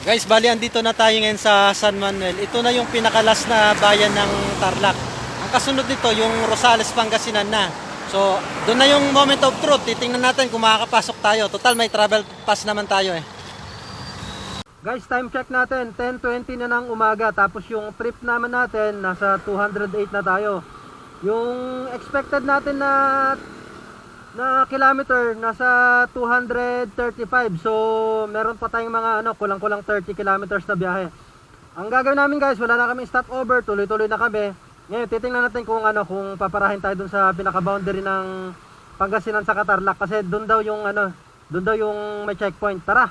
Guys, bali andito na tayo ngayon sa San Manuel. Ito na yung pinakalas na bayan ng Tarlac. Ang kasunod nito, yung Rosales, Pangasinan na. So, doon na yung moment of truth. Titingnan natin kung makakapasok tayo. Total, may travel pass naman tayo eh. Guys, time check natin. 10:20 na ng umaga. Tapos yung trip naman natin, nasa 208 na tayo. Yung expected natin na kilometer nasa 235. So meron pa tayong mga kulang-kulang 30 kilometers na biyahe. Ang gagawin namin guys, wala na kami stopover, tuloy-tuloy na kami. Ngayon titingnan natin kung paparahin tayo dun sa pinaka-boundary ng Pangasinan sa Tarlac kasi doon daw yung may checkpoint. Tara.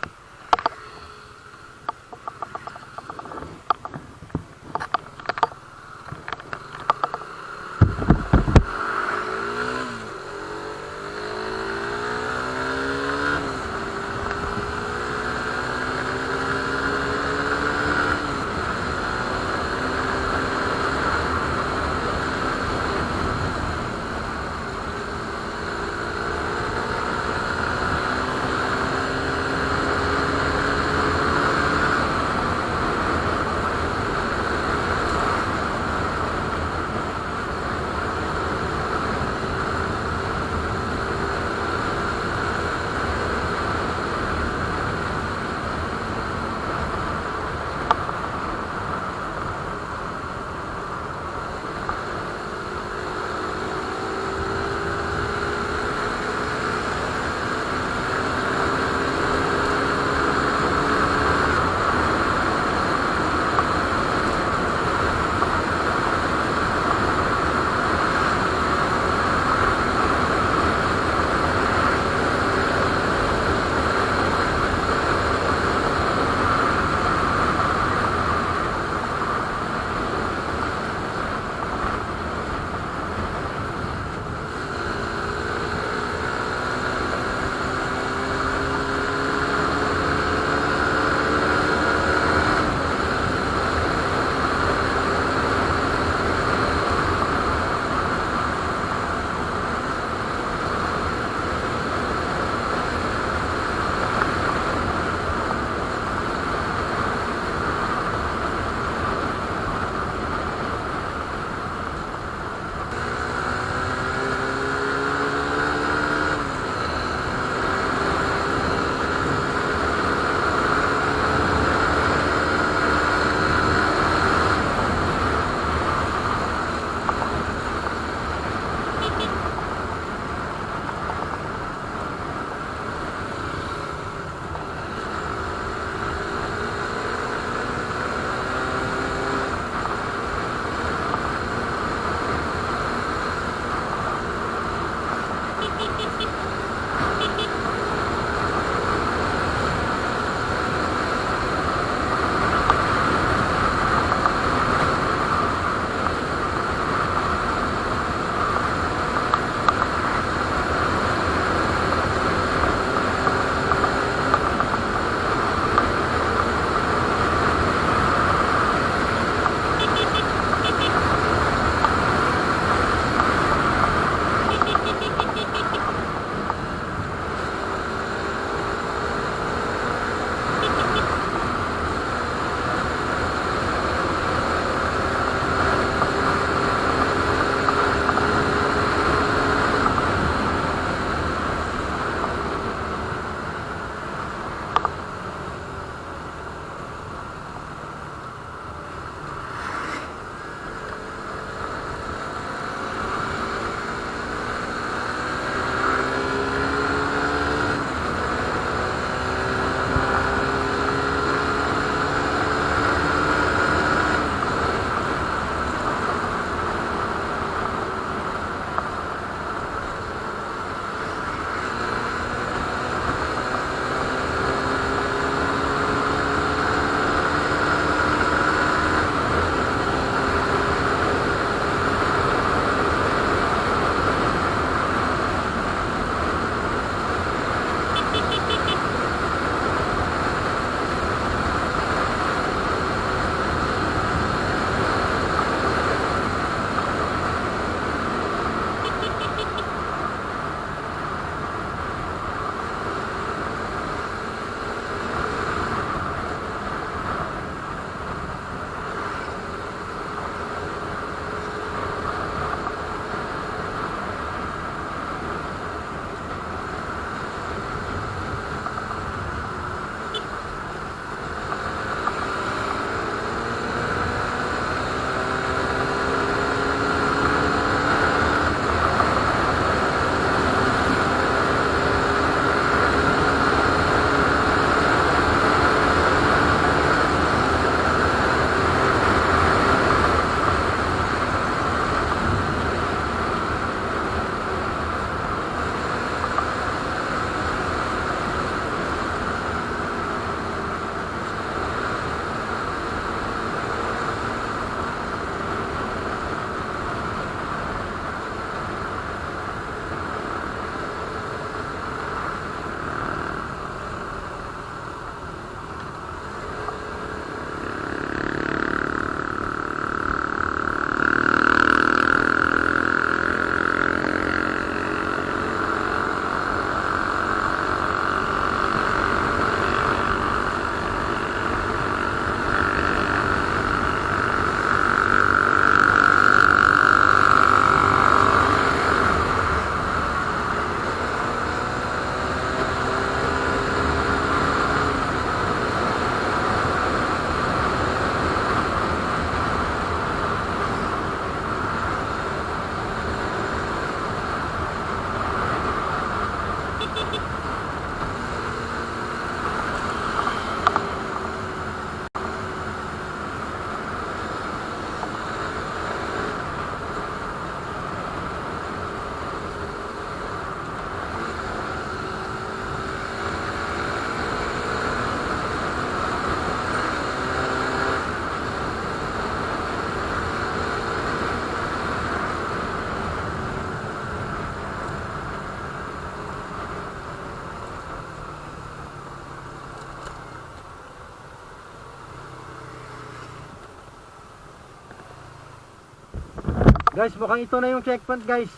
Guys, mukhang ito na yung checkpoint guys.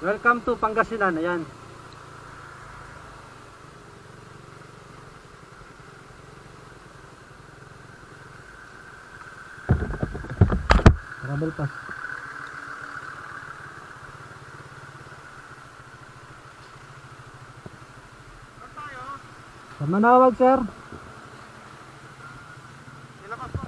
Welcome to Pangasinan. Ayan. Travel pass. Sa Manawag, sir. Ilakas mo.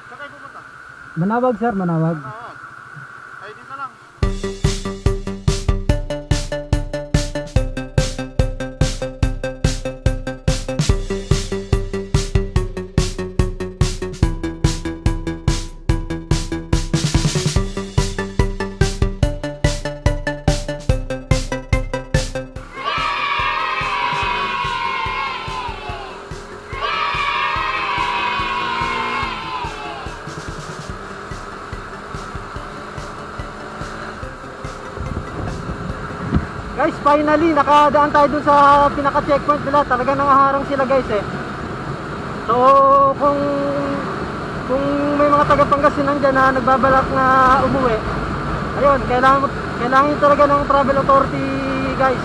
Saan kayo pupunta? Manawag, sir. Manawag. Ay, dito lang. Guys, finally nakadaan tayo dun sa pinaka-checkpoint nila. Talagang nangaharang sila guys eh. So kung may mga taga Pangasinan dyan na nagbabalak na umuwi, ayun, kailangan talaga ng travel authority guys.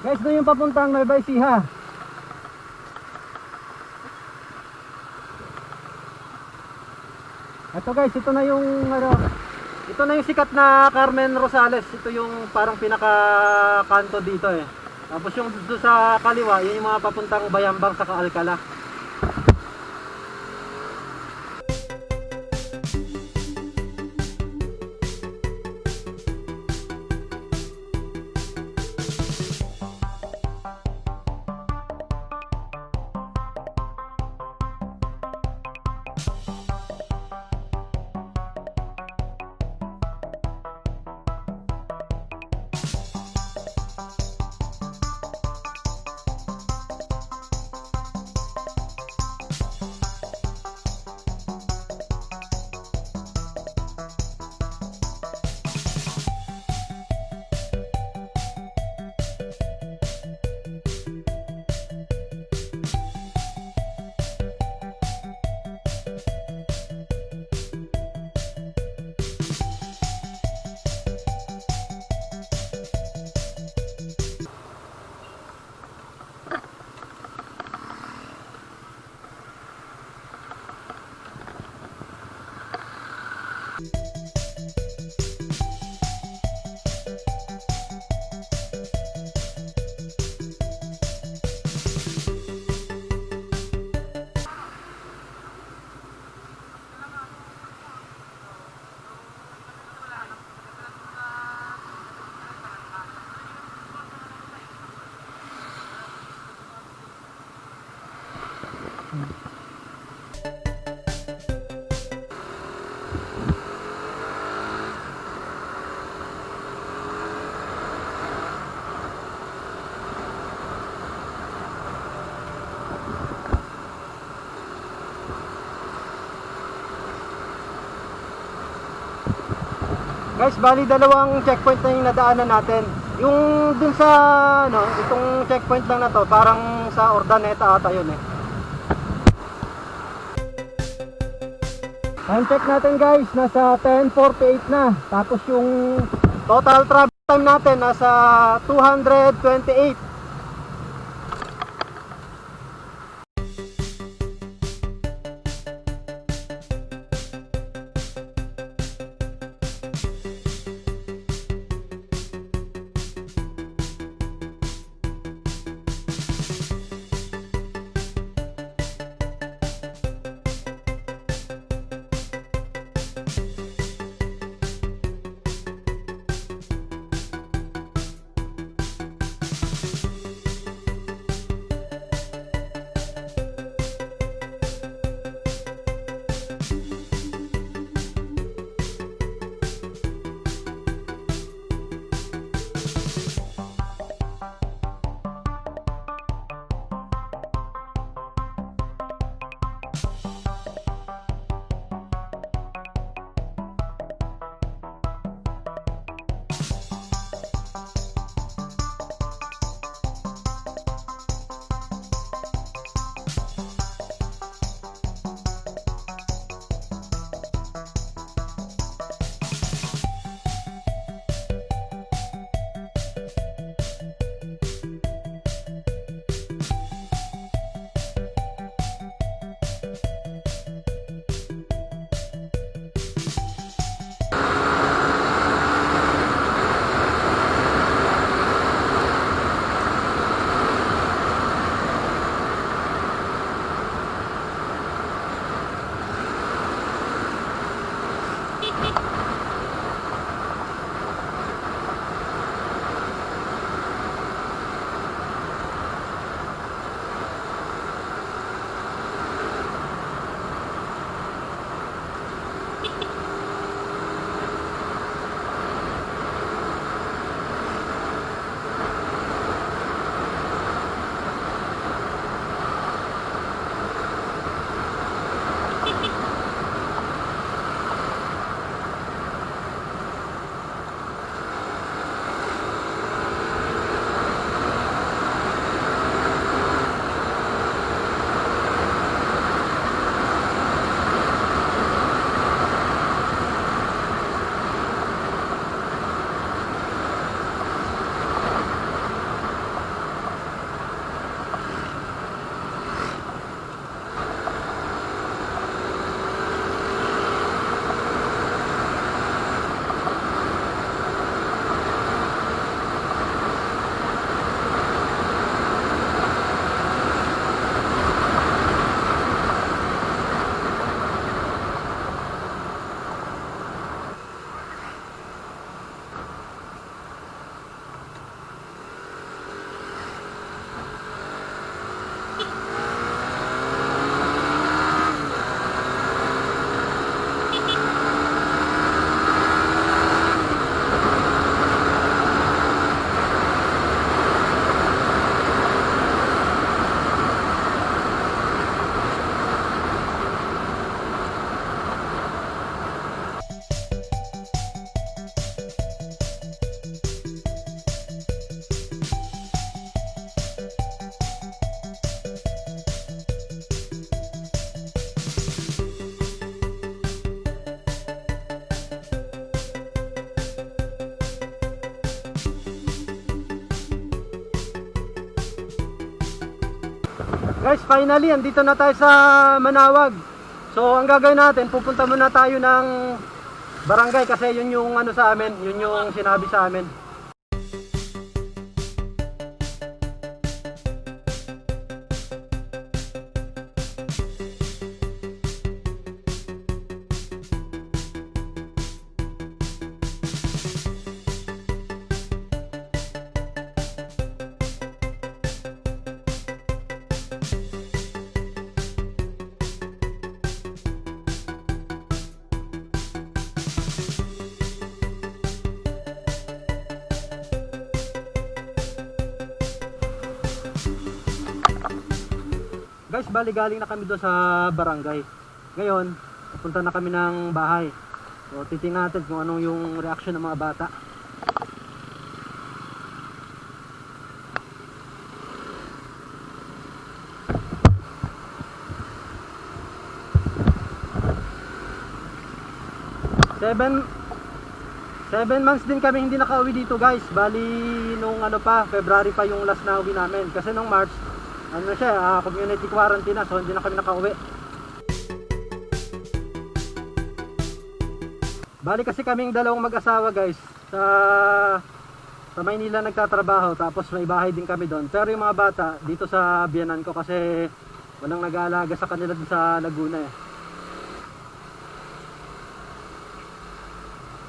Guys, doon yung papuntang Nueva Ecija. Ito guys, ito na yung ito na yung sikat na Carmen Rosales. Ito yung parang pinaka kanto dito eh. Tapos yung doon sa kaliwa, yun yung mga papuntang Bayambang sa Alcala. Guys, bali dalawang checkpoint na yung nadaanan natin. Yung dun sa itong checkpoint lang na to, parang sa Urdaneta ata yun eh. Time check natin guys, nasa 10:48 na. Tapos yung total travel time natin nasa 228. Guys, finally, andito na tayo sa Manawag. So, ang gagawin natin, pupunta muna tayo ng barangay kasi yun yung sa amin, yun yung sinabi sa amin. Guys, bali galing na kami doon sa barangay. Ngayon, pupunta na kami ng bahay. So titingnan natin kung anong yung reaction ng mga bata. Seven months din kami hindi nakauwi dito guys. Bali nung ano pa, February pa yung last na uwi namin. Kasi nung March, ano siya, community quarantine na, so hindi na kami nakauwi. Bali kasi kaming dalawang mag-asawa guys, sa Maynila nagtatrabaho, tapos may bahay din kami doon. Pero yung mga bata dito sa biyanan ko kasi walang nag-aalaga sa kanila dun sa Laguna eh.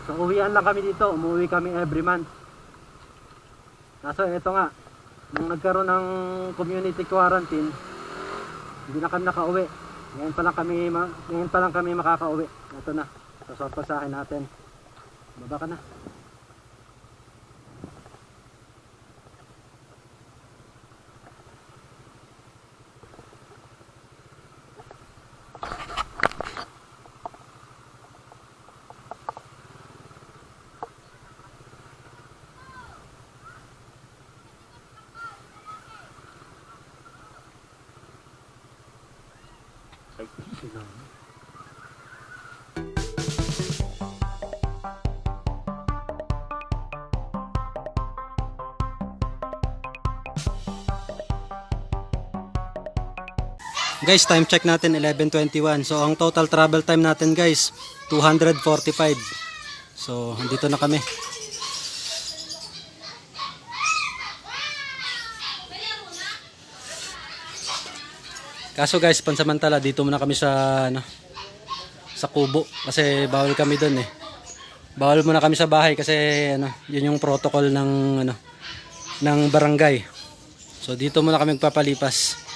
So uwian lang kami dito, umuwi kami every month. Kaso eto nga, nung nagkaroon ng community quarantine, hindi na kami nakauwi. Ngayon pa lang kami makakauwi. Ito na, sasapasahin natin. Baba ka na. Guys, time check natin 11:21. So ang total travel time natin guys 245. So andito na kami. Kaso guys, pansamantala dito muna kami sa sa kubo kasi bawal kami doon eh. Bawal muna kami sa bahay kasi yun yung protocol ng ng barangay. So dito muna kami magpapalipas.